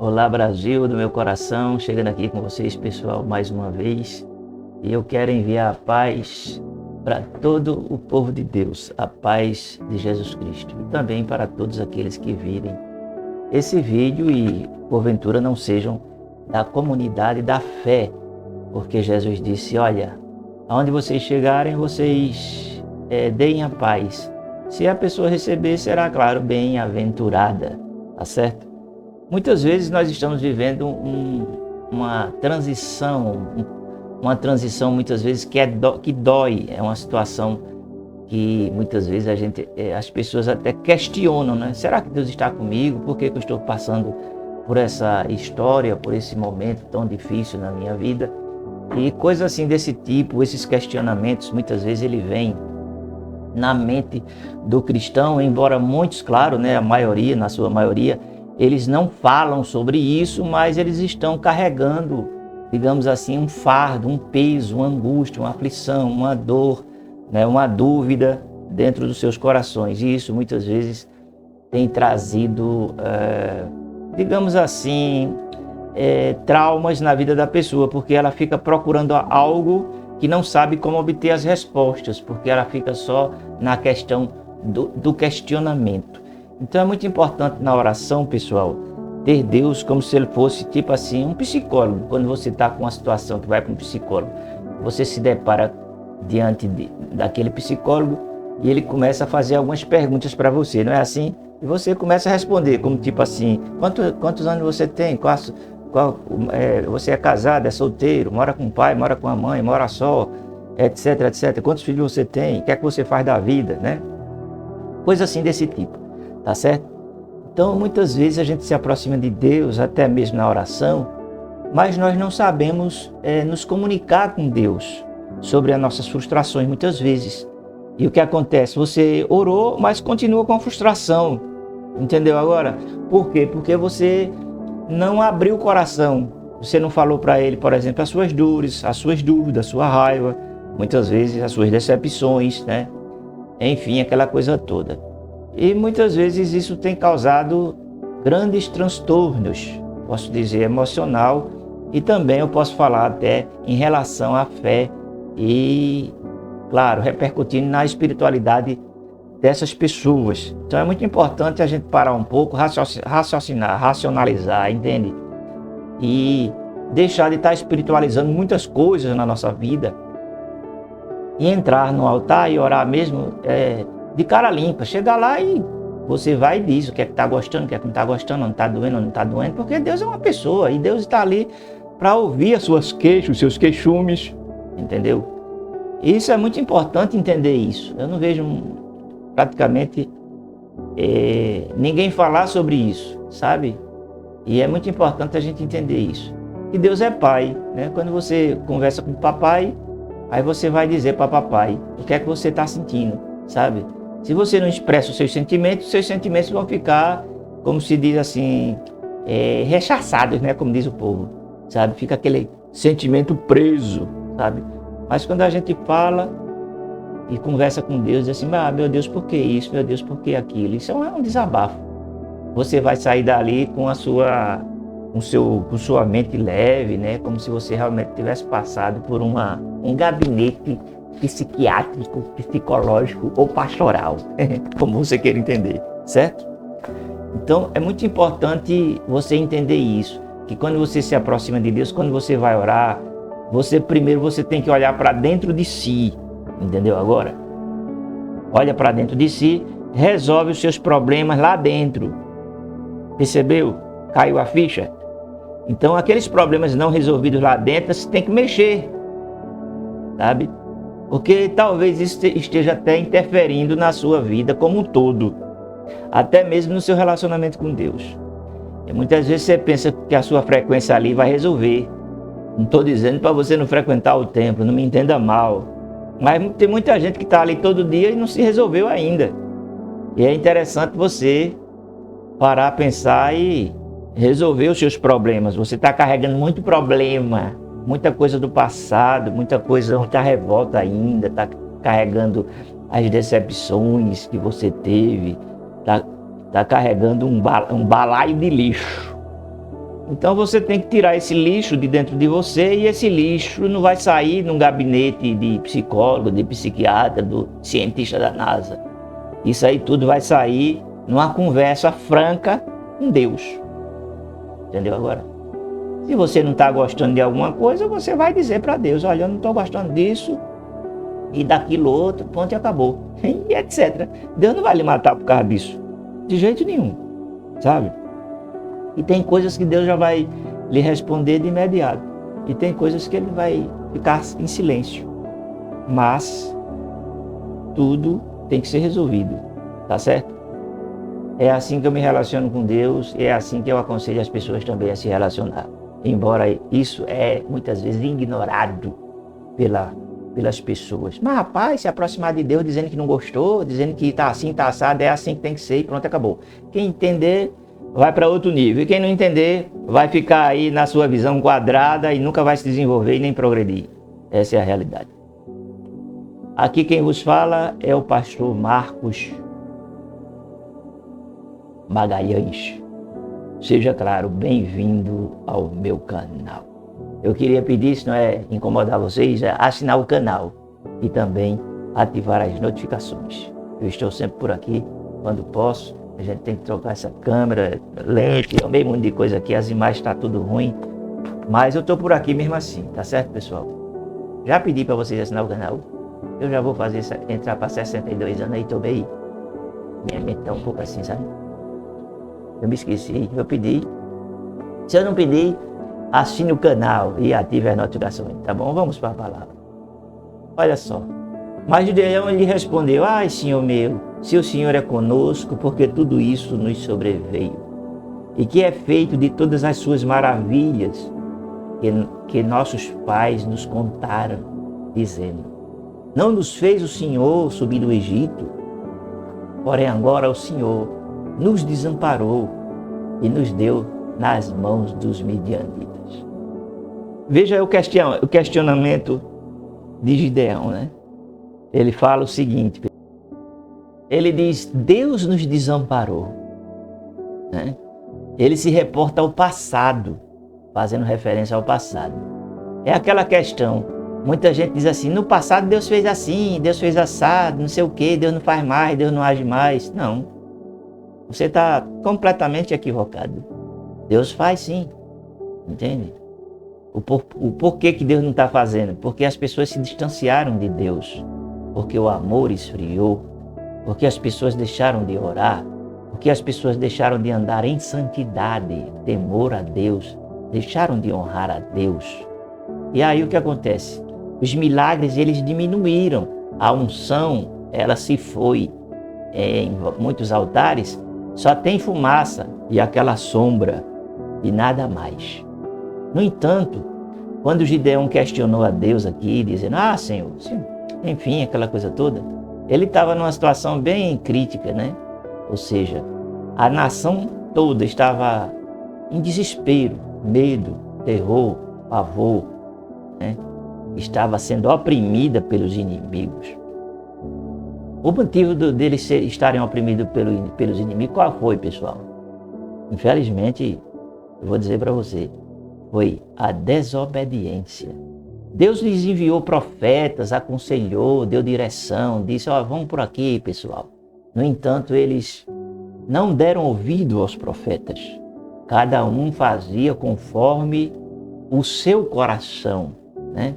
Olá, Brasil do meu coração, chegando aqui com vocês, pessoal, mais uma vez. E eu quero enviar a paz para todo o povo de Deus, a paz de Jesus Cristo. E também para todos aqueles que virem esse vídeo e, porventura, não sejam da comunidade da fé. Porque Jesus disse, olha, aonde vocês chegarem, vocês deem a paz. Se a pessoa receber, será, claro, bem-aventurada, tá certo? Muitas vezes nós estamos vivendo uma transição muitas vezes que dói. É uma situação que muitas vezes as pessoas até questionam, né? Será que Deus está comigo? Por que eu estou passando por essa história, por esse momento tão difícil na minha vida? E coisas assim desse tipo, esses questionamentos, muitas vezes ele vem na mente do cristão, embora muitos, claro, né, a maioria, na sua maioria, eles não falam sobre isso, mas eles estão carregando, digamos assim, um fardo, um peso, uma angústia, uma aflição, uma dor, né, uma dúvida dentro dos seus corações. E isso muitas vezes tem trazido, digamos assim, traumas na vida da pessoa, porque ela fica procurando algo que não sabe como obter as respostas, porque ela fica só na questão do questionamento. Então é muito importante na oração, pessoal, ter Deus como se ele fosse tipo assim, um psicólogo. Quando você está com uma situação que vai para um psicólogo, você se depara diante daquele psicólogo e ele começa a fazer algumas perguntas para você, não é assim? E você começa a responder, como tipo assim, quantos anos você tem? Você é casado, é solteiro, mora com o pai, mora com a mãe, mora só, etc, etc. Quantos filhos você tem? O que é que você faz da vida, né? Coisa assim desse tipo. Tá certo? Então, muitas vezes a gente se aproxima de Deus, até mesmo na oração, mas nós não sabemos nos comunicar com Deus sobre as nossas frustrações, muitas vezes. E o que acontece? Você orou, mas continua com a frustração. Entendeu agora? Por quê? Porque você não abriu o coração. Você não falou para Ele, por exemplo, as suas dores, as suas dúvidas, a sua raiva, muitas vezes as suas decepções, né? Enfim, aquela coisa toda. E muitas vezes isso tem causado grandes transtornos, posso dizer, emocional, e também eu posso falar até em relação à fé e, claro, repercutindo na espiritualidade dessas pessoas. Então é muito importante a gente parar um pouco, raciocinar, racionalizar, entende? E deixar de estar espiritualizando muitas coisas na nossa vida e entrar no altar e orar mesmo de cara limpa, chega lá e você vai e diz o que é que está gostando, o que é que não está gostando, não está doendo, não está doendo, porque Deus é uma pessoa e Deus está ali para ouvir as suas queixas, os seus queixumes, entendeu? E isso é muito importante entender isso. Eu não vejo praticamente ninguém falar sobre isso, sabe? E é muito importante a gente entender isso. Que Deus é pai, né? Quando você conversa com o papai, aí você vai dizer para papai o que é que você está sentindo, sabe? Se você não expressa os seus sentimentos vão ficar, como se diz assim, rechaçados, né? Como diz o povo, sabe? Fica aquele sentimento preso, sabe? Mas quando a gente fala e conversa com Deus, diz assim, meu Deus, por que isso? Meu Deus, por que aquilo? Isso é um desabafo. Você vai sair dali com sua mente leve, né? Como se você realmente tivesse passado por um gabinete psiquiátrico, psicológico ou pastoral, como você queira entender, certo? Então é muito importante você entender isso, que quando você se aproxima de Deus, quando você vai orar, primeiro você tem que olhar para dentro de si, entendeu agora? Olha para dentro de si, resolve os seus problemas lá dentro, percebeu? Caiu a ficha? Então aqueles problemas não resolvidos lá dentro, você tem que mexer, sabe? Porque talvez isso esteja até interferindo na sua vida como um todo, até mesmo no seu relacionamento com Deus. E muitas vezes você pensa que a sua frequência ali vai resolver. Não estou dizendo para você não frequentar o templo, não me entenda mal. Mas tem muita gente que está ali todo dia e não se resolveu ainda. E é interessante você parar, pensar e resolver os seus problemas. Você está carregando muito problema, muita coisa do passado, muita revolta ainda, está carregando as decepções que você teve, está carregando um balaio de lixo. Então você tem que tirar esse lixo de dentro de você, e esse lixo não vai sair num gabinete de psicólogo, de psiquiatra, do cientista da NASA. Isso aí tudo vai sair numa conversa franca com Deus. Entendeu agora? Se você não está gostando de alguma coisa, você vai dizer para Deus: olha, eu não estou gostando disso e daquilo outro, ponto e acabou. E etc. Deus não vai lhe matar por causa disso. De jeito nenhum. Sabe? E tem coisas que Deus já vai lhe responder de imediato. E tem coisas que Ele vai ficar em silêncio. Mas tudo tem que ser resolvido. Tá certo? É assim que eu me relaciono com Deus, e é assim que eu aconselho as pessoas também a se relacionar. Embora isso é muitas vezes ignorado pelas pessoas. Mas rapaz, se aproximar de Deus dizendo que não gostou, dizendo que está assim, está assado, é assim que tem que ser e pronto, acabou. Quem entender vai para outro nível, e quem não entender vai ficar aí na sua visão quadrada e nunca vai se desenvolver e nem progredir. Essa é a realidade. Aqui quem vos fala é o pastor Marcos Magalhães. Seja, claro, bem-vindo ao meu canal. Eu queria pedir, se não é incomodar vocês, é assinar o canal e também ativar as notificações. Eu estou sempre por aqui, quando posso. A gente tem que trocar essa câmera, lente, é meio monte de coisa aqui, as imagens estão tudo ruim. Mas eu estou por aqui mesmo assim, tá certo, pessoal? Já pedi para vocês assinar o canal. Eu já vou fazer entrar para 62 anos aí, estou bem. Minha mente está um pouco assim, sabe? Eu me esqueci, eu pedi. Se eu não pedir, assine o canal e ative as notificações, tá bom? Vamos para a palavra. Olha só. Mas Gideão lhe respondeu: ai, Senhor meu, se o Senhor é conosco, porque tudo isso nos sobreveio. E que é feito de todas as suas maravilhas que nossos pais nos contaram, dizendo: não nos fez o Senhor subir do Egito? Porém agora o Senhor nos desamparou e nos deu nas mãos dos midianitas. Veja o questionamento de Gideão, né? Ele fala o seguinte, ele diz: Deus nos desamparou, né? Ele se reporta ao passado, fazendo referência ao passado. É aquela questão, muita gente diz assim: no passado Deus fez assim, Deus fez assado, não sei o que, Deus não faz mais, Deus não age mais. Não, você está completamente equivocado. Deus faz sim, entende? O porquê que Deus não está fazendo? Porque as pessoas se distanciaram de Deus, porque o amor esfriou, porque as pessoas deixaram de orar, porque as pessoas deixaram de andar em santidade, temor a Deus, deixaram de honrar a Deus. E aí o que acontece? Os milagres, eles diminuíram, a unção, ela se foi. Em muitos altares só tem fumaça e aquela sombra e nada mais. No entanto, quando Gideão questionou a Deus aqui, dizendo: ah, Senhor, enfim, aquela coisa toda, ele estava numa situação bem crítica, né? Ou seja, a nação toda estava em desespero, medo, terror, pavor, né? Estava sendo oprimida pelos inimigos. O motivo deles estarem oprimidos pelos inimigos, qual foi, pessoal? Infelizmente, eu vou dizer para você, foi a desobediência. Deus lhes enviou profetas, aconselhou, deu direção, disse: ó, vamos por aqui, pessoal. No entanto, eles não deram ouvido aos profetas. Cada um fazia conforme o seu coração, né?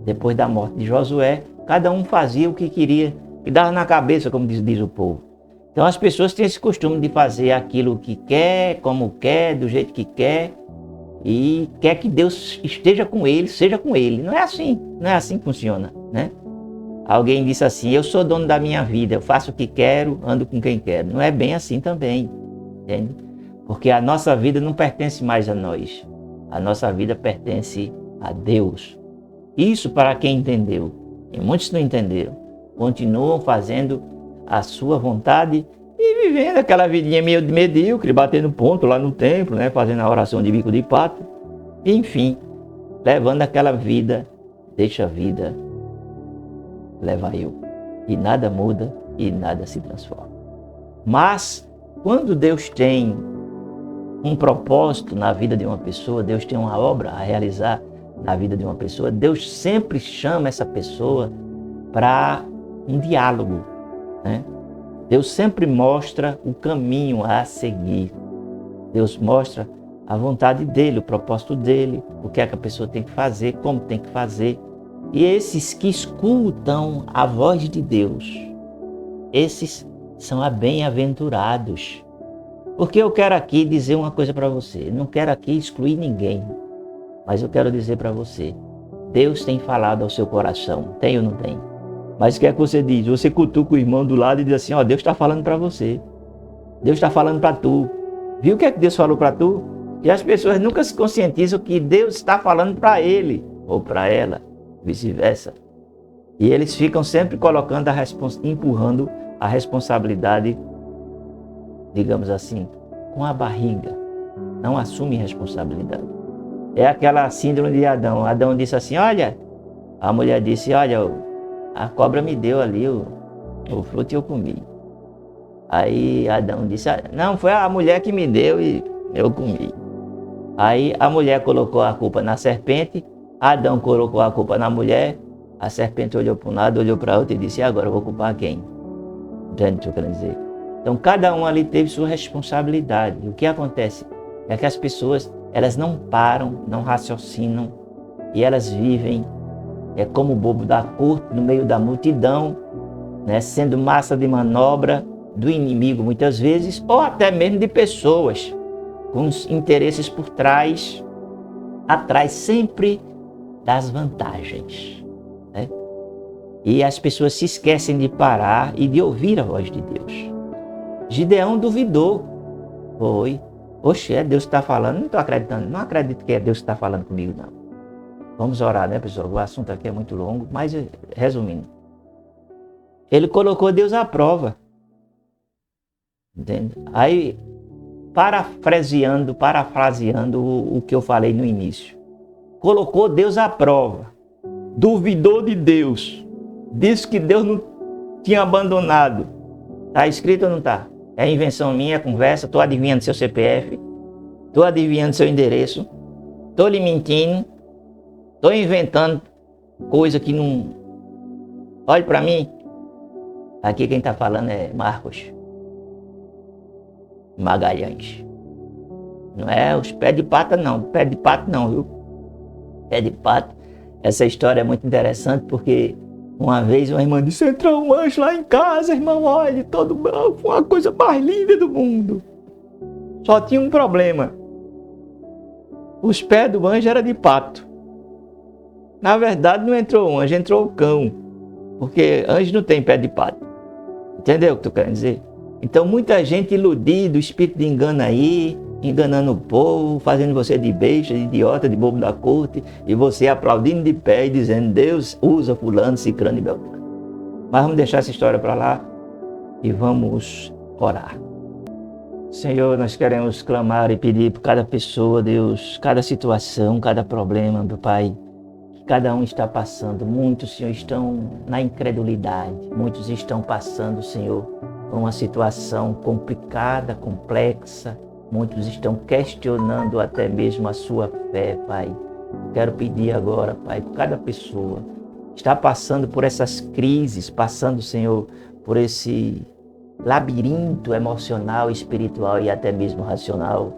Depois da morte de Josué, cada um fazia o que queria, que dava na cabeça, como diz o povo. Então as pessoas têm esse costume de fazer aquilo que quer, como quer, do jeito que quer, e quer que Deus esteja com ele, seja com ele. Não é assim que funciona, né? Alguém disse assim: eu sou dono da minha vida, eu faço o que quero, ando com quem quero. Não é bem assim também, entende? Porque a nossa vida não pertence mais a nós. A nossa vida pertence a Deus. Isso para quem entendeu. E muitos não entenderam. Continuam fazendo a sua vontade e vivendo aquela vidinha meio medíocre, batendo ponto lá no templo, né? Fazendo a oração de bico de pato. Enfim, levando aquela vida, deixa a vida, leva eu. E nada muda e nada se transforma. Mas, quando Deus tem um propósito na vida de uma pessoa, Deus tem uma obra a realizar na vida de uma pessoa, Deus sempre chama essa pessoa para um diálogo, né? Deus sempre mostra o caminho a seguir. Deus mostra a vontade dele, o propósito dele, o que é que a pessoa tem que fazer, como tem que fazer. E esses que escutam a voz de Deus, esses são bem-aventurados. Porque eu quero aqui dizer uma coisa para você, não quero aqui excluir ninguém, mas eu quero dizer para você, Deus tem falado ao seu coração, tem ou não tem? Mas o que é que você diz? Você cutuca o irmão do lado e diz assim, ó, Deus está falando para você, Deus está falando para tu. Viu o que é que Deus falou para tu? E as pessoas nunca se conscientizam que Deus está falando para ele ou para ela, vice-versa. E eles ficam sempre colocando empurrando a responsabilidade, digamos assim, com a barriga. Não assume responsabilidade. É aquela síndrome de Adão. Adão disse assim, olha, a mulher disse, olha, a cobra me deu ali o fruto e eu comi. Aí Adão disse, não, foi a mulher que me deu e eu comi. Aí a mulher colocou a culpa na serpente, Adão colocou a culpa na mulher, a serpente olhou para um lado, olhou para outro e disse, e agora eu vou culpar quem? Entende o que eu quero dizer? Então cada um ali teve sua responsabilidade. O que acontece é que as pessoas, elas não param, não raciocinam e elas vivem como o bobo da corte no meio da multidão, né, sendo massa de manobra do inimigo muitas vezes, ou até mesmo de pessoas com os interesses por trás, atrás sempre das vantagens, né? E as pessoas se esquecem de parar e de ouvir a voz de Deus. Gideão duvidou. Foi. Oxe, Deus que está falando? Não estou acreditando. Não acredito que é Deus que está falando comigo, não. Vamos orar, né, pessoal? O assunto aqui é muito longo, mas resumindo. Ele colocou Deus à prova. Entende? Aí, parafraseando o que eu falei no início. Colocou Deus à prova. Duvidou de Deus. Disse que Deus não tinha abandonado. Está escrito ou não está? É invenção minha, é conversa. Estou adivinhando seu CPF. Estou adivinhando seu endereço. Estou lhe mentindo. Estou inventando coisa que não... Olhe para mim. Aqui quem está falando é Marcos Magalhães. Não é os pés de pata não. Pé de pato não, viu? Pé de pato. Essa história é muito interessante porque uma vez uma irmã disse, entrou um anjo lá em casa, irmão, olha, todo branco, uma coisa mais linda do mundo. Só tinha um problema. Os pés do anjo eram de pato. Na verdade não entrou um anjo, entrou o cão. Porque anjo não tem pé de pato. Entendeu o que tu quer dizer? Então muita gente iludida, o espírito de engano aí, enganando o povo, fazendo você de besta, de idiota, de bobo da corte, e você aplaudindo de pé e dizendo, Deus usa fulano, ciclano e beltrano. Mas vamos deixar essa história para lá e vamos orar. Senhor, nós queremos clamar e pedir por cada pessoa, Deus, cada situação, cada problema, meu Pai, que cada um está passando. Muitos, Senhor, estão na incredulidade, muitos estão passando, Senhor, por uma situação complicada, complexa. Muitos estão questionando até mesmo a sua fé, Pai. Quero pedir agora, Pai, por cada pessoa que está passando por essas crises, passando, Senhor, por esse labirinto emocional, espiritual e até mesmo racional,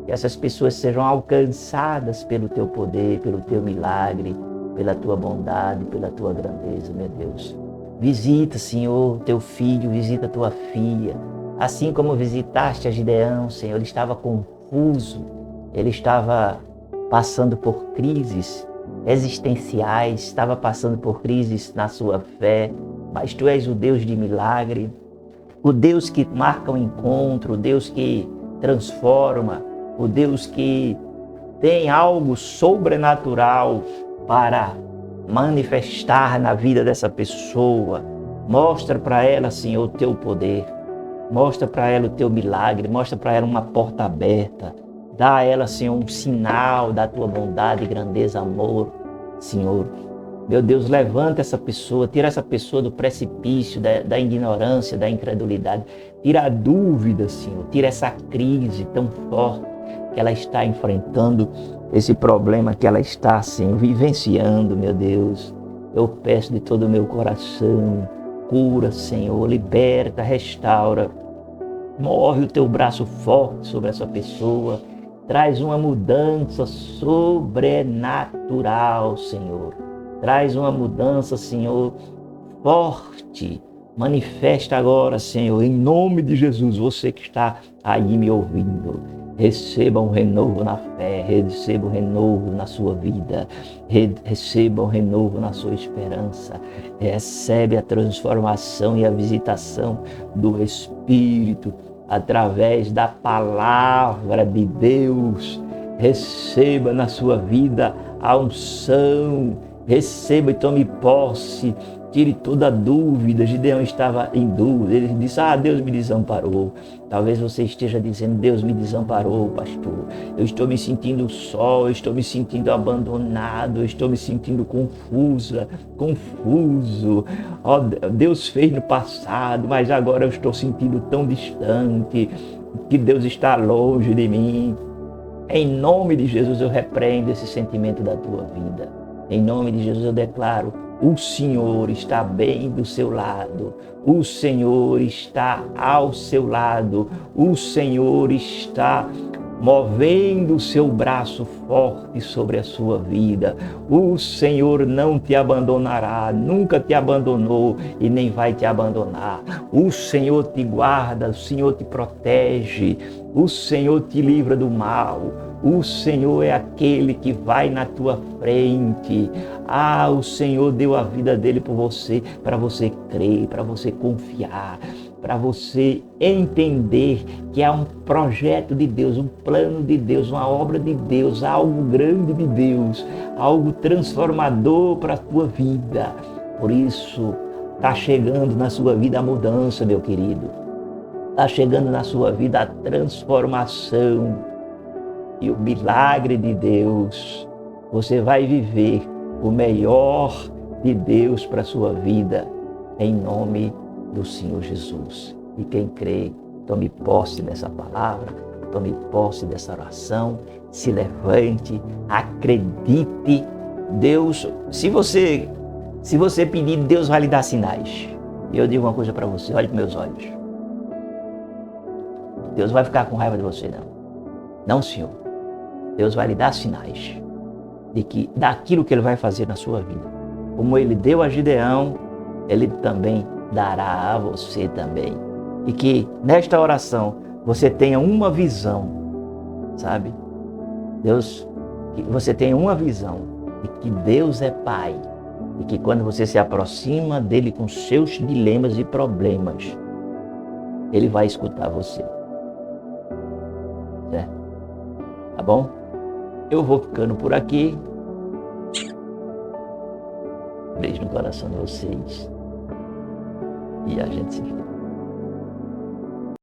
que essas pessoas sejam alcançadas pelo Teu poder, pelo Teu milagre, pela Tua bondade, pela Tua grandeza, meu Deus. Visita, Senhor, Teu filho, visita Tua filha. Assim como visitaste a Gideão, Senhor, ele estava confuso, ele estava passando por crises existenciais, estava passando por crises na sua fé, mas Tu és o Deus de milagre, o Deus que marca o encontro, o Deus que transforma, o Deus que tem algo sobrenatural para manifestar na vida dessa pessoa. Mostra para ela, Senhor, o Teu poder. Mostra para ela o Teu milagre, mostra para ela uma porta aberta. Dá a ela, Senhor, um sinal da Tua bondade, grandeza, amor, Senhor. Meu Deus, levanta essa pessoa, tira essa pessoa do precipício, da ignorância, da incredulidade. Tira a dúvida, Senhor, tira essa crise tão forte. que ela está enfrentando, esse problema que ela está, assim, vivenciando, meu Deus. Eu peço de todo o meu coração, cura, Senhor, liberta, restaura. Move o teu braço forte sobre essa pessoa. Traz uma mudança sobrenatural, Senhor. Traz uma mudança, Senhor, forte. Manifesta agora, Senhor, em nome de Jesus, você que está aí me ouvindo. Receba um renovo na fé, receba um renovo na sua vida, receba um renovo na sua esperança. Recebe a transformação e a visitação do Espírito através da palavra de Deus. Receba na sua vida a unção, receba e tome posse. Tire toda a dúvida. Gideão estava em dúvida. Ele disse, Deus me desamparou. Talvez você esteja dizendo, Deus me desamparou, pastor. Eu estou me sentindo só, eu estou me sentindo abandonado, eu estou me sentindo confuso. Deus fez no passado, mas agora eu estou sentindo tão distante, que Deus está longe de mim. Em nome de Jesus eu repreendo esse sentimento da tua vida. Em nome de Jesus eu declaro, o Senhor está bem do seu lado, o Senhor está ao seu lado, o Senhor está movendo o seu braço forte sobre a sua vida. O Senhor não te abandonará, nunca te abandonou e nem vai te abandonar. O Senhor te guarda, o Senhor te protege, o Senhor te livra do mal. O Senhor é aquele que vai na tua frente. O Senhor deu a vida dele por você, para você crer, para você confiar, para você entender que há um projeto de Deus, um plano de Deus, uma obra de Deus, algo grande de Deus, algo transformador para a tua vida. Por isso, está chegando na sua vida a mudança, meu querido. Está chegando na sua vida a transformação. E o milagre de Deus, você vai viver o melhor de Deus para a sua vida, em nome do Senhor Jesus. E quem crê, tome posse dessa palavra, tome posse dessa oração, se levante, acredite. Deus, se você pedir, Deus vai lhe dar sinais. E eu digo uma coisa para você, olhe para meus olhos. Deus vai ficar com raiva de você, não. Não, Senhor. Deus vai lhe dar sinais daquilo que Ele vai fazer na sua vida. Como Ele deu a Gideão, Ele também dará a você também. E que nesta oração você tenha uma visão, sabe? Que você tenha uma visão de que Deus é Pai. E que quando você se aproxima dEle com seus dilemas e problemas, Ele vai escutar você. Certo? Tá bom? Eu vou ficando por aqui. Beijo no coração de vocês. E a gente se vê.